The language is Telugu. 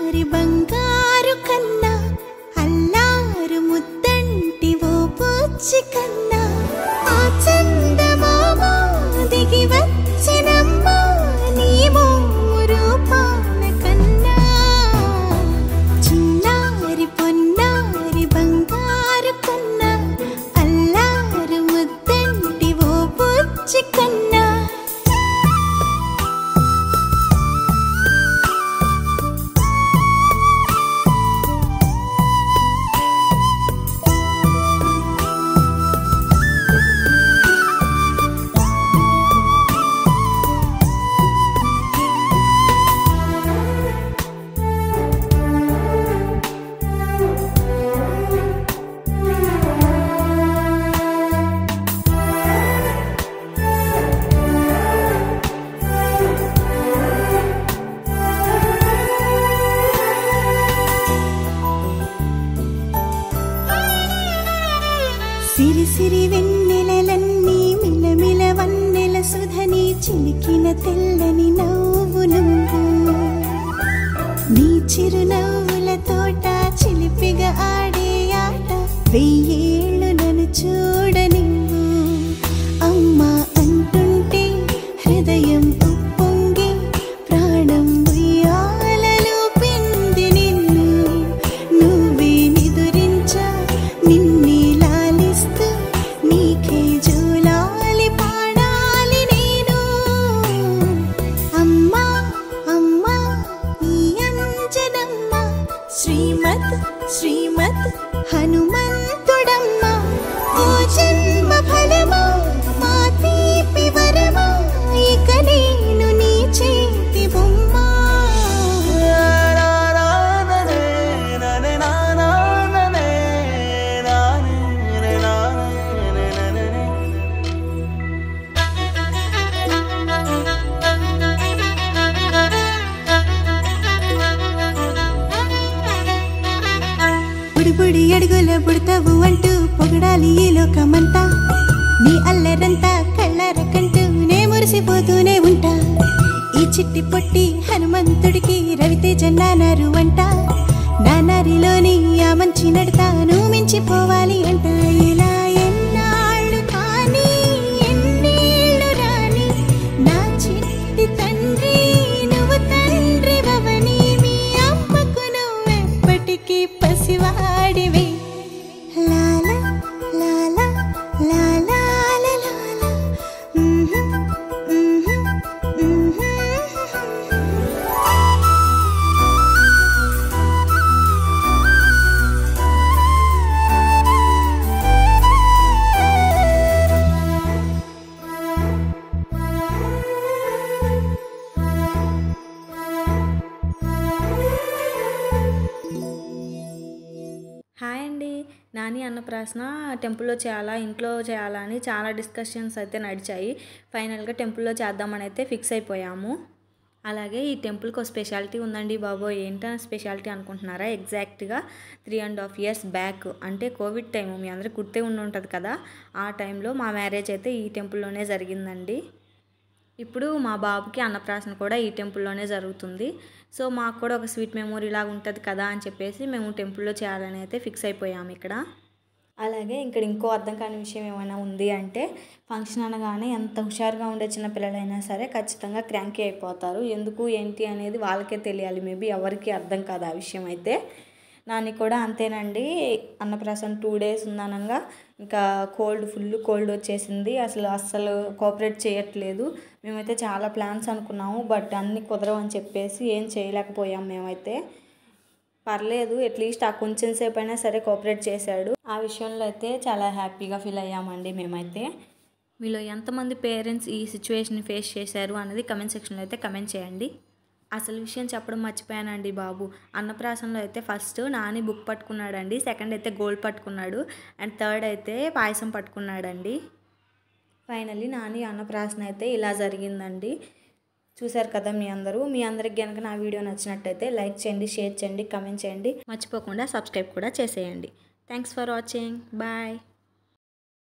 చిన్నారి బంగారు కన్నా అల్లారు ముద్దంటి ఓ పూచి కన్నా ఆ చందమామ దిగి వచ్చినమ్మా నీ రూపాన కన్నా చిన్నారి పొన్నారి బంగారు కన్నా అల్లారు ముద్దంటి ఓ పూచి కన్నా సిరి సిరి వెన్నెలలన్నీ మిలమిల వన్నెల సుధని చిలికిన తెల్లని నవ్వు నువ్వు నీ చిరునవ్వుల తోట చిలిపిగా ఆడే ఆట వెయ్యేళ్ళు నన్ను చూడనివ్వు అమ్మా అంటుంటే హృదయం ఉప్పొంగి ప్రాణం ఉయ్యాలలో పిండి నిన్ను నువ్వే నిదురించా నిన్నే నీకే జోలాలి పాడాలి నేను అమ్మా అమ్మా ఈ అంజనమ్మ శ్రీమత్ శ్రీమత్ హనుమంతుడమ్మ ఓ జన్మ ఫలమా మా తీపి వరమా ఇక నేను నీ చేతి బొమ్మ బుడి అడుగుల బుడతావు అంటూ పొగడాలి ఈ లోకమంతా నీ అల్లరంతా కళ్ళారకంటూ నే మురిసిపోతూనే ఉంటా ఈ చిట్టి పొట్టి హనుమంతుడికి రవితేజ నానారు అంట నానారిలోని ఆ మంచి నడతాను మించిపోవాలి అంట ఇలా ఎన్నాళ్ళు కానీ ఎన్నేళ్ళు రాని నా చిట్టి తండ్రి నువ్వు తండ్రి భవని మీ అమ్మకు నువ్వెప్పటికీ పసివాడివి లాలా లాలా లాలా లాలా హాయ్ అండి. నాని అన్నప్రాసన టెంపుల్లో చేయాలా ఇంట్లో చేయాలా అని చాలా డిస్కషన్స్ అయితే నడిచాయి. ఫైనల్గా టెంపుల్లో చేద్దామని అయితే ఫిక్స్ అయిపోయాము. అలాగే ఈ టెంపుల్కి ఒక స్పెషాలిటీ ఉందండి బాబోయ్. ఏంటో స్పెషాలిటీ అనుకుంటున్నారా? ఎగ్జాక్ట్గా 3.5 years బ్యాక్, అంటే కోవిడ్ టైము, మీ అందరికి గుర్తే ఉంటుంది కదా, ఆ టైంలో మా మ్యారేజ్ అయితే ఈ టెంపుల్లోనే జరిగిందండి. ఇప్పుడు మా బాబుకి అన్నప్రాసన కూడా ఈ టెంపుల్లోనే జరుగుతుంది. సో మాకు కూడా ఒక స్వీట్ మెమొరీ లాగా ఉంటుంది కదా అని చెప్పేసి మేము టెంపుల్లో చేయాలని అయితే ఫిక్స్ అయిపోయాము ఇక్కడ. అలాగే ఇక్కడ ఇంకో అర్థం కాని విషయం ఏమైనా ఉంది అంటే, ఫంక్షన్ అనగానే ఎంత హుషారుగా ఉండే చిన్నపిల్లలైనా సరే ఖచ్చితంగా క్రాంకీ అయిపోతారు. ఎందుకు ఏంటి అనేది వాళ్ళకే తెలియాలి, మేబీ ఎవరికి అర్థం కాదు ఆ విషయం అయితే. నాని కూడా అంతేనండి. అన్నప్రాసన 2 days ఉందనగా ఇంకా ఫుల్ కోల్డ్ వచ్చేసింది. అస్సలు కోఆపరేట్ చేయట్లేదు. మేమైతే చాలా ప్లాన్స్ అనుకున్నాము, బట్ అన్నీ కుదరవని చెప్పేసి ఏం చేయలేకపోయాం మేమైతే. పర్లేదు, అట్లీస్ట్ ఆ కొంచెం సేపు అయినా సరే కోఆపరేట్ చేశాడు. ఆ విషయంలో అయితే చాలా హ్యాపీగా ఫీల్ అయ్యామండి మేమైతే. మీలో ఎంతమంది పేరెంట్స్ ఈ సిచ్యువేషన్ ఫేస్ చేశారు అన్నది కమెంట్ సెక్షన్లో అయితే కమెంట్ చేయండి. అసలు విషయం చెప్పడం మర్చిపోయానండి బాబు. అన్నప్రాసనలో అయితే ఫస్ట్ నాని బుక్ పట్టుకున్నాడండి, సెకండ్ అయితే గోల్డ్ పట్టుకున్నాడు, అండ్ థర్డ్ అయితే పాయసం పట్టుకున్నాడండి. ఫైనల్లీ నాని అన్నప్రాసన అయితే ఇలా జరిగిందండి. చూశారు కదా మీ అందరికి కనుక నా వీడియో నచ్చినట్టయితే లైక్ చేయండి, షేర్ చేయండి, కమెంట్ చేయండి, మర్చిపోకుండా సబ్స్క్రైబ్ కూడా చేసేయండి. Thanks for watching. బాయ్.